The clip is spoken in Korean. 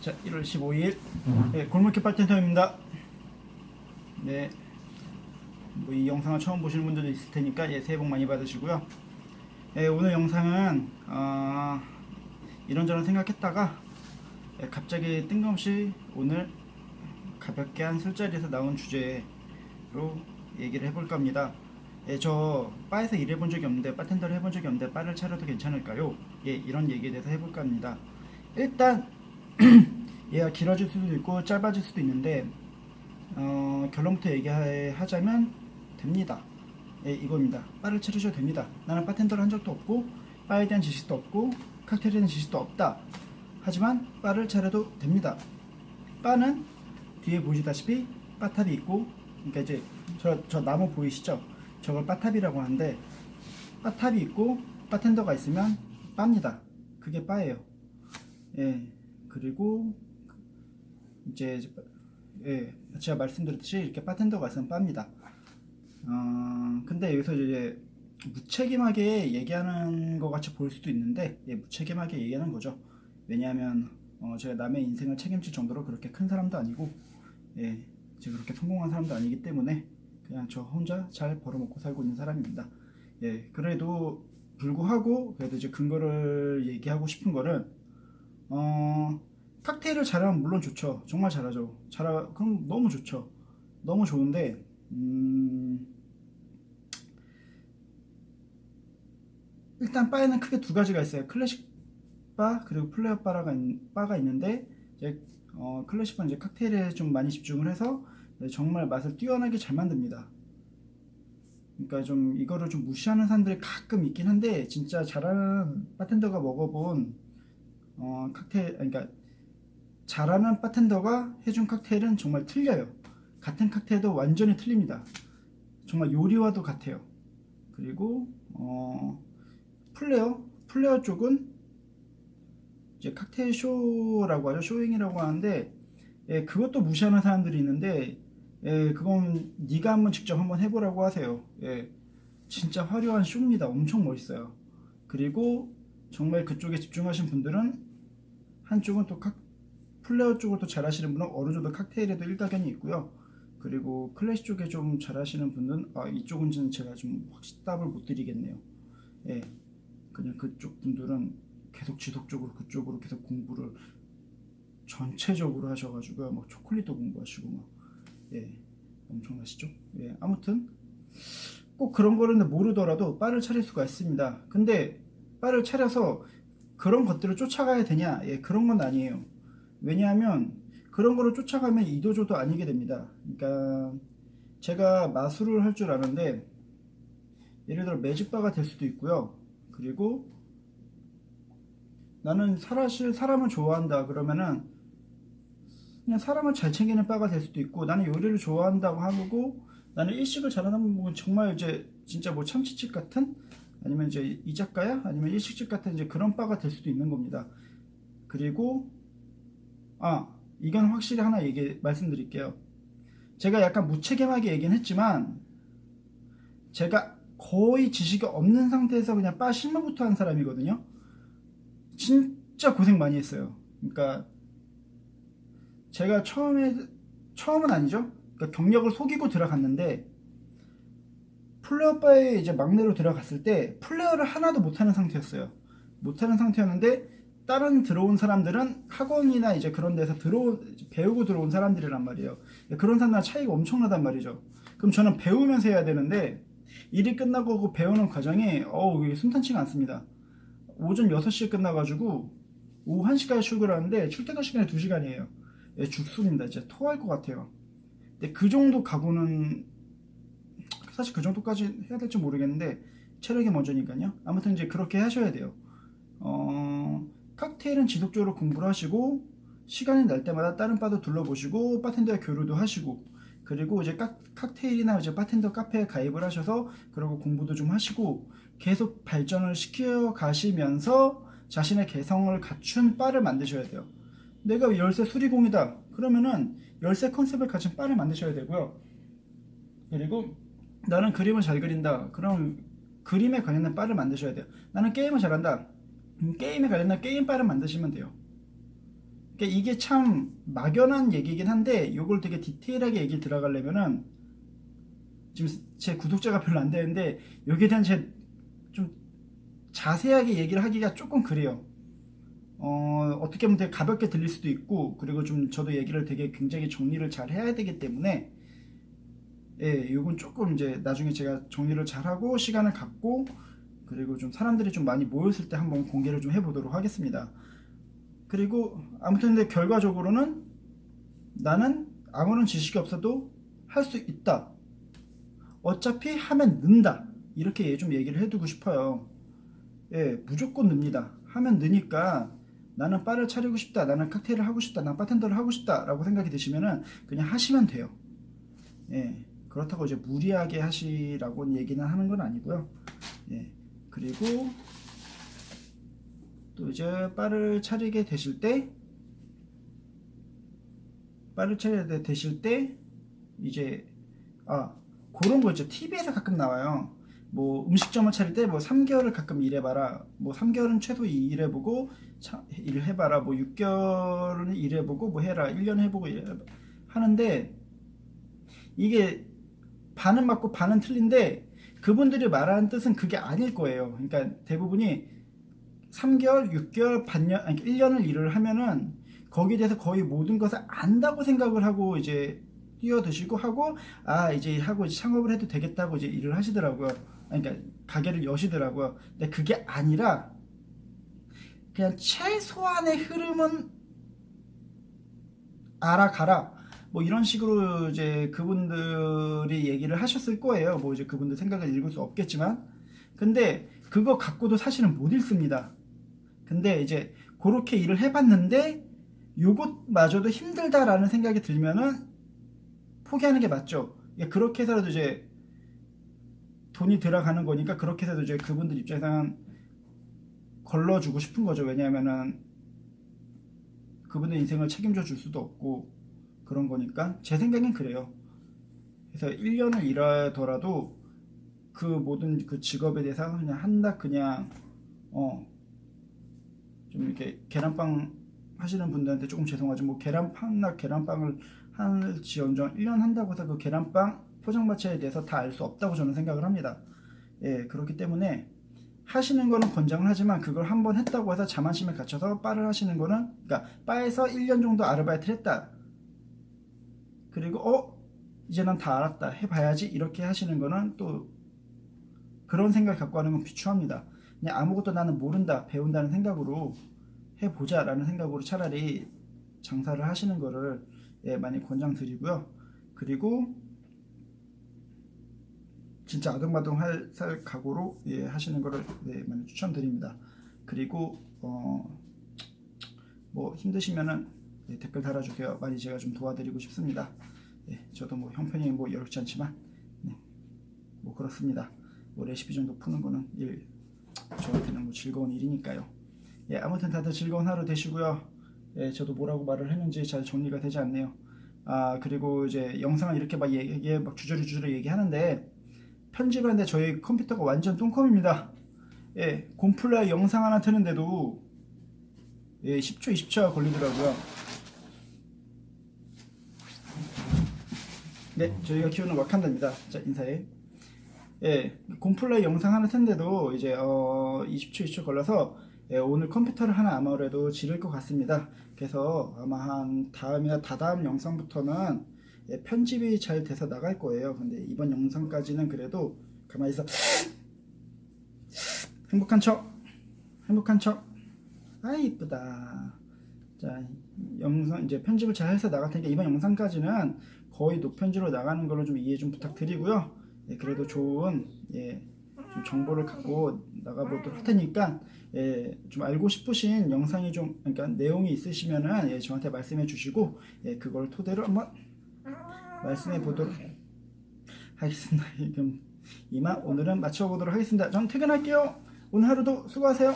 자, 1월 15일 네, 골목길 바텐더입니다. 네, 뭐 이 영상을 처음 보시는 분들도 있을 테니까 새해 복 많이 받으시고요. 오늘 영상은 이런저런 생각했다가 갑자기 뜬금없이 오늘 가볍게 한 술자리에서 나온 주제로 얘기를 해볼까 합니다. 저 바에서 일해본 적이 없는데, 바텐더를 해본 적이 없는데 바를 차려도 괜찮을까요? 이런 얘기에 대해서 해볼까 합니다. 일단 얘가 길어질 수도 있고 짧아질 수도 있는데 결론부터 얘기하자면 됩니다. 이겁니다. 바를 차리셔도 됩니다. 나는 바텐더를 한 적도 없고 바에 대한 지식도 없고 칵테일에 대한 지식도 없다. 하지만 바를 차려도 됩니다. 바는 뒤에 보시다시피 바탑이 있고, 그러니까 이제 저 나무 보이시죠? 저걸 바탑이라고 하는데, 바탑이 있고 바텐더가 있으면 바입니다. 그게 바예요. 그리고 이제 제가 말씀드렸듯이 이렇게 바텐더가 있으면 바입니다. 근데 여기서 이제 무책임하게 얘기하는 것 같이 보일 수도 있는데, 무책임하게 얘기하는 거죠. 왜냐하면 제가 남의 인생을 책임질 정도로 그렇게 큰 사람도 아니고, 제가 그렇게 성공한 사람도 아니기 때문에 그냥 저 혼자 잘 벌어먹고 살고 있는 사람입니다. 그래도 불구하고 그래도 이제 근거를 얘기하고 싶은 거는, 칵테일을 잘하면 물론 좋죠. 정말 잘하죠. 그럼 너무 좋죠. 너무 좋은데, 일단 바에는 크게 두 가지가 있어요. 클래식 바 그리고 플레어 바가 있는데, 이제 클래식 바는 이제 칵테일에 좀 많이 집중을 해서 정말 맛을 뛰어나게 잘 만듭니다. 그러니까 좀 이거를 좀 무시하는 사람들이 가끔 있긴 한데, 진짜 잘하는 바텐더가 먹어본 칵테일, 그러니까 잘하는 바텐더가 해준 칵테일은 정말 틀려요. 같은 칵테일도 완전히 틀립니다. 정말 요리와도 같아요. 그리고 플레어 쪽은 이제 칵테일 쇼라고 하죠. 쇼잉이라고 하는데, 그것도 무시하는 사람들이 있는데, 그건 네가 직접 한번 해보라고 하세요. 진짜 화려한 쇼입니다. 엄청 멋있어요. 그리고 정말 그쪽에 집중하신 분들은, 한쪽은 또 플레어 쪽을 또 잘하시는 분은 어느 정도 칵테일에도 일가견이 있고요. 그리고 클래식 쪽에 좀 잘하시는 분은, 이쪽은 제가 좀 확실히 답을 못 드리겠네요. 그냥 그쪽 분들은 계속 지속적으로 그쪽으로 계속 공부를 전체적으로 하셔가지고 막 초콜릿도 공부하시고 막, 엄청나시죠? 아무튼 꼭 그런 거를 모르더라도 바를 차릴 수가 있습니다. 근데 바를 차려서 그런 것들을 쫓아가야 되냐? 그런 건 아니에요. 왜냐하면 그런 거를 쫓아가면 이도저도 아니게 됩니다. 그러니까 제가 마술을 할 줄 아는데, 예를 들어 매직바가 될 수도 있고요. 그리고 나는 사람을 좋아한다 그러면은 그냥 사람을 잘 챙기는 바가 될 수도 있고, 나는 요리를 좋아한다고 하고 나는 일식을 잘하는 부분, 정말 이제 진짜 뭐 참치집 같은, 아니면 이제 이자카야, 아니면 일식집 같은 이제 그런 바가 될 수도 있는 겁니다. 그리고 이건 확실히 하나 말씀드릴게요. 제가 약간 무책임하게 얘기는 했지만, 제가 거의 지식이 없는 상태에서 그냥 바 실무부터 한 사람이거든요. 진짜 고생 많이 했어요. 그러니까 제가 처음은 아니죠. 그러니까 경력을 속이고 들어갔는데, 플레어 바에 이제 막내로 들어갔을 때 플레어를 하나도 못하는 상태였어요. 못하는 상태였는데, 다른 들어온 사람들은 학원이나 이제 그런 데서 배우고 들어온 사람들이란 말이에요. 그런 사람들은 차이가 엄청나단 말이죠. 그럼 저는 배우면서 해야 되는데, 일이 끝나고 그 배우는 과정이 순탄치가 않습니다. 오전 6시에 끝나가지고 오후 1시까지 출근하는데 출퇴근 시간이 2시간이에요. 죽습니다. 진짜 토할 것 같아요. 근데 그 정도 각오는, 사실 그 정도까지 해야 될지 모르겠는데 체력이 먼저니까요. 아무튼 이제 그렇게 하셔야 돼요. 칵테일은 지속적으로 공부를 하시고, 시간이 날 때마다 다른 바도 둘러보시고 바텐더와 교류도 하시고, 그리고 이제 칵테일이나 이제 바텐더 카페에 가입을 하셔서 그리고 공부도 좀 하시고 계속 발전을 시켜 가시면서 자신의 개성을 갖춘 바를 만드셔야 돼요. 내가 열쇠 수리공이다 그러면은 열쇠 컨셉을 가진 바를 만드셔야 되고요. 그리고 나는 그림을 잘 그린다 그럼 그림에 관련된 바를 만드셔야 돼요. 나는 게임을 잘한다, 게임에 관련된 게임 바를 만드시면 돼요. 그러니까 이게 참 막연한 얘기긴 한데 이걸 되게 디테일하게 얘기 들어가려면은 지금 제 구독자가 별로 안 되는데 여기에 대한 제 좀 자세하게 얘기를 하기가 조금 그래요. 어떻게 보면 되게 가볍게 들릴 수도 있고, 그리고 좀 저도 얘기를 되게 굉장히 정리를 잘 해야 되기 때문에, 예, 요건 조금 이제 나중에 제가 정리를 잘 하고 시간을 갖고, 그리고 좀 사람들이 좀 많이 모였을 때 한번 공개를 좀 해보도록 하겠습니다. 그리고 아무튼 근데 결과적으로는 나는 아무런 지식이 없어도 할 수 있다. 어차피 하면 는다. 이렇게 좀 얘기를 해두고 싶어요. 예, 무조건 늡니다. 하면 느니까 나는 바를 차리고 싶다, 나는 칵테일을 하고 싶다, 난 바텐더를 하고 싶다 라고 생각이 드시면은 그냥 하시면 돼요. 예, 그렇다고 이제 무리하게 하시라고 얘기는 하는 건 아니고요. 예, 그리고 또 이제 바를 차리게 되실 때 이제 그런 거 있죠. TV에서 가끔 나와요. 뭐 음식점을 차릴 때 뭐 3개월을 가끔 일해봐라. 뭐 3개월은 최소 일해보고 일해봐라. 뭐 6개월은 일해보고 뭐 해라. 1년 해보고 하는데 이게 반은 맞고 반은 틀린데 그분들이 말하는 뜻은 그게 아닐 거예요. 그러니까 대부분이 3개월, 6개월, 반년, 아니 1년을 일을 하면은 거기에 대해서 거의 모든 것을 안다고 생각을 하고 이제 뛰어드시고 하고 이제 하고 이제 창업을 해도 되겠다고 이제 일을 하시더라고요. 그러니까 가게를 여시더라고요. 근데 그게 아니라 그냥 최소한의 흐름은 알아가라. 뭐 이런 식으로 이제 그분들이 얘기를 하셨을 거예요. 뭐 이제 그분들 생각을 읽을 수 없겠지만, 근데 그거 갖고도 사실은 못 읽습니다. 근데 이제 그렇게 일을 해봤는데 요것마저도 힘들다라는 생각이 들면은 포기하는 게 맞죠. 그렇게 해서라도 이제 돈이 들어가는 거니까 그렇게 해서도 이제 그분들 입장에서는 걸러주고 싶은 거죠. 왜냐하면은 그분의 인생을 책임져 줄 수도 없고 그런 거니까 제 생각엔 그래요. 그래서 1년을 일하더라도 그 모든 그 직업에 대해서 그냥 한다 그냥 좀 이렇게 계란빵 하시는 분들한테 조금 죄송하죠. 뭐 계란빵이나 계란빵을 할지언정 1년 한다고 해서 그 계란빵 포장마차에 대해서 다 알 수 없다고 저는 생각을 합니다. 예, 그렇기 때문에 하시는 거는 권장을 하지만 그걸 한번 했다고 해서 자만심에 갇혀서 바를 하시는 거는, 그러니까 바에서 1년 정도 아르바이트를 했다. 그리고 이제 난 다 알았다. 해봐야지. 이렇게 하시는 거는 또 그런 생각 갖고 하는 건 비추합니다. 그냥 아무것도 나는 모른다, 배운다는 생각으로 해보자 라는 생각으로 차라리 장사를 하시는 거를 많이 권장드리고요. 그리고 진짜 아등바등 살 각오로 하시는 거를 많이 추천드립니다. 그리고 뭐 힘드시면은 댓글 달아주세요. 많이 제가 좀 도와드리고 싶습니다. 저도 뭐 형편이 뭐 여롭지 않지만 뭐 그렇습니다. 뭐 레시피 정도 푸는 거는 저한테는 뭐 즐거운 일이니까요. 아무튼 다들 즐거운 하루 되시고요. 저도 뭐라고 말을 했는지 잘 정리가 되지 않네요. 그리고 이제 영상을 이렇게 막 주저리 얘기하는데 편집을 하는데 저희 컴퓨터가 완전 똥컴입니다. 곰플라이 영상 하나 트는데도 10초, 20초가 걸리더라고요. 네, 저희가 키우는 와칸다입니다. 자, 인사해. 곰플라이 영상 하나 트는데도 이제 20초, 20초 걸려서 오늘 컴퓨터를 하나 아무래도 지를 것 같습니다. 그래서 아마 한 다음이나 다다음 영상부터는 편집이 잘 돼서 나갈 거예요. 근데 이번 영상까지는 그래도 가만히 있어. 행복한 척. 이쁘다. 자, 영상 이제 편집을 잘 해서 나갈 테니까 이번 영상까지는 거의 노편지로 나가는 걸로 좀 이해 좀 부탁드리고요. 그래도 좋은 좀 정보를 갖고 나가보도록 할 테니까 좀 알고 싶으신 영상이 좀, 그러니까 내용이 있으시면은 저한테 말씀해 주시고 그걸 토대로 한번 말씀해 보도록 하겠습니다. 그럼 이만 오늘은 마쳐보도록 하겠습니다. 전 퇴근할게요. 오늘 하루도 수고하세요.